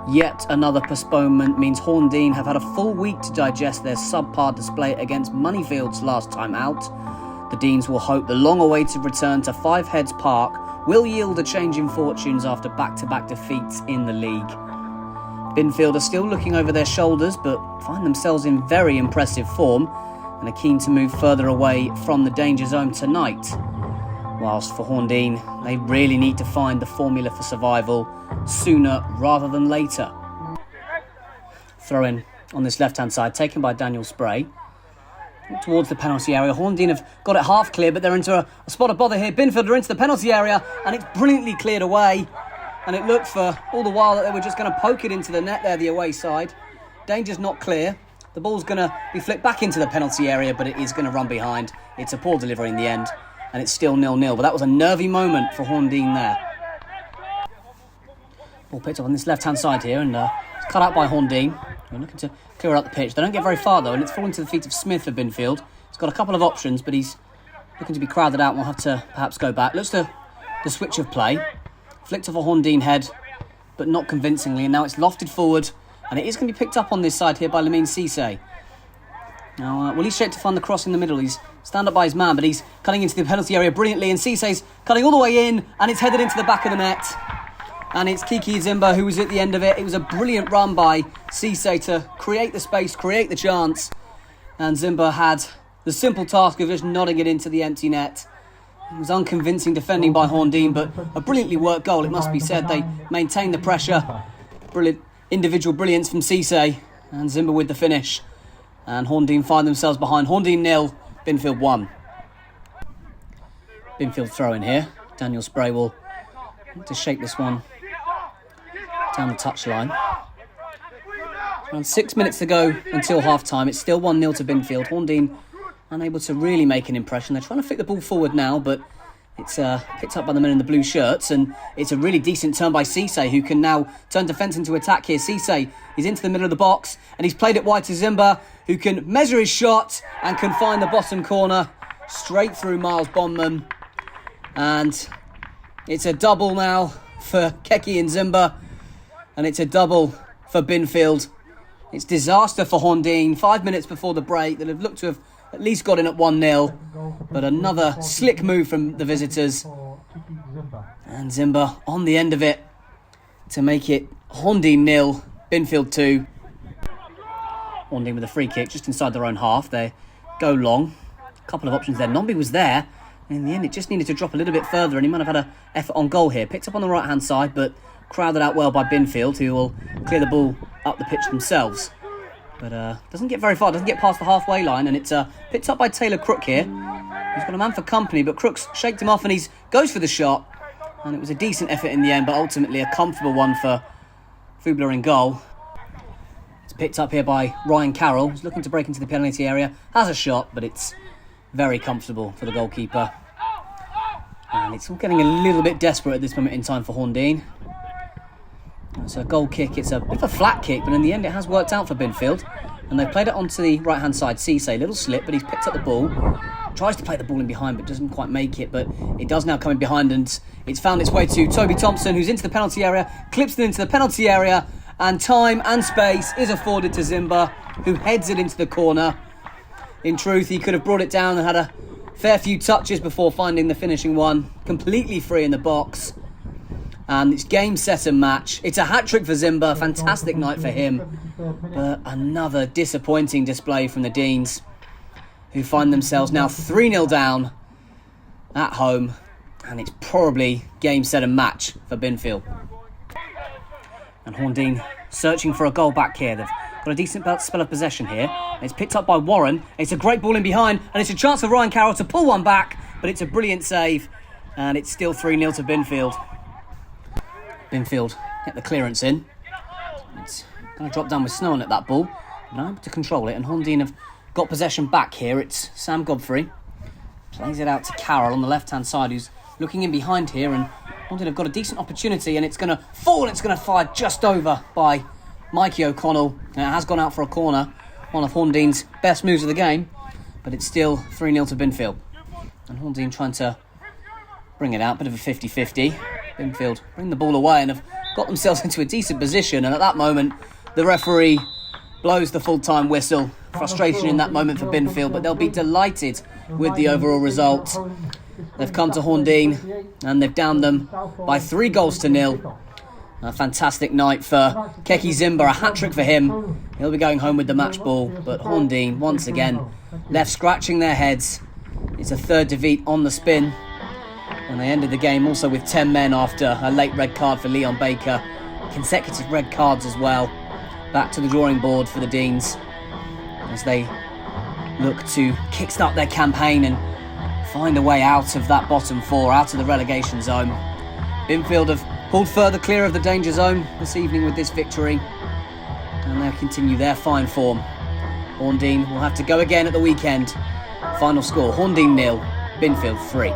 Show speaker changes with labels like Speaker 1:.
Speaker 1: Yet another postponement means Horndean have had a full week to digest their subpar display against Moneyfield's last time out. The Deans will hope the long-awaited return to Five Heads Park will yield a change in fortunes after back-to-back defeats in the league. Binfield are still looking over their shoulders but find themselves in very impressive form and are keen to move further away from the danger zone tonight. Whilst for Horndean, they really need to find the formula for survival sooner rather than later. Throw in on this left-hand side, taken by Daniel Spray. Towards the penalty area. Horndean have got it half clear, but they're into a spot of bother here. Binfield are into the penalty area, and it's brilliantly cleared away. And it looked for all the while that they were just going to poke it into the net there, the away side. Danger's not clear. The ball's going to be flicked back into the penalty area, but it is going to run behind. It's a poor delivery in the end, and it's still 0-0. But that was a nervy moment for Horndean there. Ball picked up on this left-hand side here, and it's cut out by Horndean. We're looking to clear out the pitch. They don't get very far, though, and it's fallen to the feet of Smith for Binfield. He's got a couple of options, but he's looking to be crowded out and will have to perhaps go back. Looks to the switch of play. Flicked off a Horndean head, but not convincingly, and now it's lofted forward, and it is going to be picked up on this side here by Lamine Cisse. Now, Willie straight to find the cross in the middle. He's stand up by his man, but he's cutting into the penalty area brilliantly, and Cisse's cutting all the way in, and it's headed into the back of the net. And it's Kiki Zimba who was at the end of it. It was a brilliant run by Cisse to create the space, create the chance. And Zimba had the simple task of just nodding it into the empty net. It was unconvincing defending by Horndean, but a brilliantly worked goal, it must be said. They maintained the pressure. Brilliant individual brilliance from Cisse, and Zimba with the finish. And Horndean find themselves behind. Horndean 0, Binfield 1. Binfield throw in here. Daniel Spray will need to shape this one down the touchline. Around 6 minutes to go until half-time. It's still 1-0 to Binfield. Horndean unable to really make an impression. They're trying to flick the ball forward now, but it's picked up by the men in the blue shirts, and it's a really decent turn by Cisse, who can now turn defence into attack here. Cisse is into the middle of the box, and he's played it wide to Zimba, who can measure his shot and can find the bottom corner straight through Miles Bondman. And it's a double now for Keki and Zimba, and it's a double for Binfield. It's disaster for Horndean. 5 minutes before the break, they'll have looked to have at least got in at 1-0, but another slick move from the visitors. And Zimba on the end of it to make it Horndean 0, Binfield 2. Horndean with a free kick just inside their own half. They go long. A couple of options there. Nombi was there. And in the end, it just needed to drop a little bit further, and he might have had an effort on goal here. Picked up on the right-hand side, but crowded out well by Binfield, who will clear the ball up the pitch themselves. But doesn't get very far, doesn't get past the halfway line, and it's picked up by Taylor Crook here. He's got a man for company, but Crook's shaked him off, and he goes for the shot. And it was a decent effort in the end, but ultimately a comfortable one for Fubler in goal. It's picked up here by Ryan Carroll, who's looking to break into the penalty area. Has a shot, but it's very comfortable for the goalkeeper. And it's all getting a little bit desperate at this moment in time for Horndean. It's a goal kick. It's a bit of a flat kick, but in the end it has worked out for Binfield. And they've played it onto the right-hand side. Cisse, little slip, but he's picked up the ball. Tries to play the ball in behind, but doesn't quite make it. But it does now come in behind, and it's found its way to Toby Thompson, who's into the penalty area, clips it into the penalty area, and time and space is afforded to Zimba, who heads it into the corner. In truth, he could have brought it down and had a fair few touches before finding the finishing one. Completely free in the box. And it's game, set and match. It's a hat-trick for Zimba. Fantastic night for him. But another disappointing display from the Deans, who find themselves now 3-0 down at home. And it's probably game, set and match for Binfield. And Horndean searching for a goal back here. They've got a decent spell of possession here. It's picked up by Warren. It's a great ball in behind, and it's a chance for Ryan Carroll to pull one back, but it's a brilliant save, and it's still 3-0 to Binfield. Binfield get the clearance in. It's going to drop down with snow on it, that ball. But not able to control it, and Horndean have got possession back here. It's Sam Godfrey. Plays it out to Carroll on the left-hand side, who's looking in behind here, and Horndean have got a decent opportunity, and it's going to fall, and it's going to fire just over by Mikey O'Connell. And it has gone out for a corner. One of Horndean's best moves of the game, but it's still 3-0 to Binfield. And Horndean trying to bring it out, bit of a 50-50. Binfield bring the ball away and have got got themselves into a decent position, and at that moment, the referee blows the full-time whistle. Frustration in that moment for Binfield, but they'll be delighted with the overall result. They've come to Horndean, and they've downed them by 3-0. A fantastic night for Keki Zimba, a hat-trick for him. He'll be going home with the match ball, but Horndean, once again, left scratching their heads. It's a third defeat on the spin, and they ended the game also with 10 men after a late red card for Leon Baker. Consecutive red cards as well. Back to the drawing board for the Deans as they look to kickstart their campaign and find a way out of that bottom 4, out of the relegation zone. Binfield have pulled further clear of the danger zone this evening with this victory, and they'll continue their fine form. Horndean will have to go again at the weekend. Final score, Horndean 0, Binfield 3.